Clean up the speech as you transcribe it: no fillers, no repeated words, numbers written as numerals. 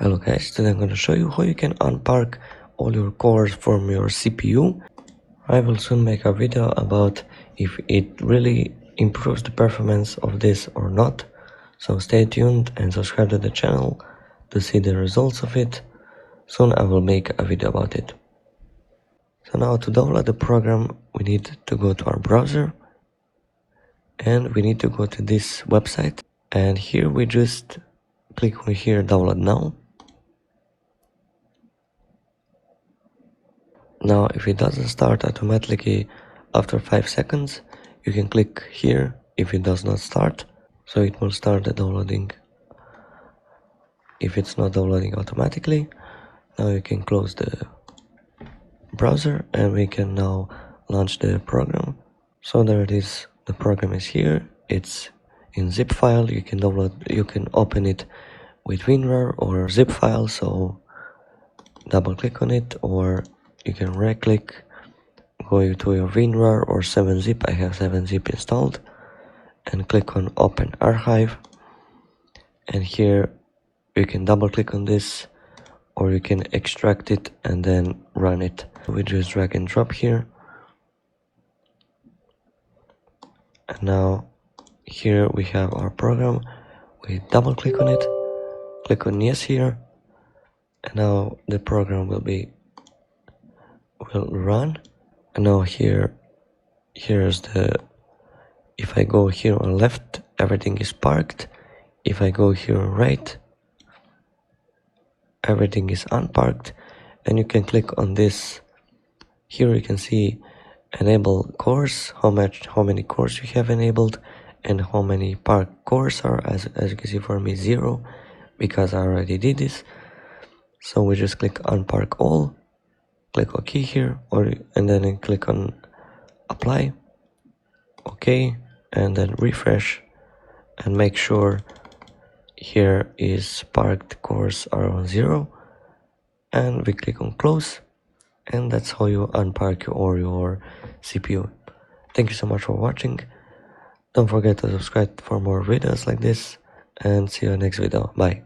Hello guys, today I'm going to show you how you can unpark all your cores from your CPU. I will soon make a video about if it really improves the performance of this or not. So stay tuned and subscribe to the channel to see the results of it. Soon I will make a video about it. So now to download the program we need to go to our browser and we need to go to this website, and here we just click on here download now. Now if it doesn't start automatically after 5 seconds, you can click here if it does not start, so it will start the downloading. If it's not downloading automatically, now you can close the browser and we can now launch the program. So there it is, the program is here, it's in zip file. You can download, you can open it with WinRAR or zip file, so double click on it, or you can right click, go to your WinRAR or 7-zip, I have 7-zip installed, and click on open archive, and here you can double click on this or you can extract it and then run it. We just drag and drop here, and now here we have our program. We double click on it, click on yes here, and now the program will run. And now here's the, if I go here on left, everything is parked. If I go here on right, everything is unparked. And you can click on this. Here you can see enable cores, how many cores you have enabled and how many parked cores are. As you can see, for me 0 because I already did this. So we just click unpark all, click OK here, and then I click on apply, OK, and then refresh and make sure here is parked cores are on 0, and we click on close, and that's how you unpark your CPU. Thank you so much for watching. Don't forget to subscribe for more videos like this, and see you next video. Bye.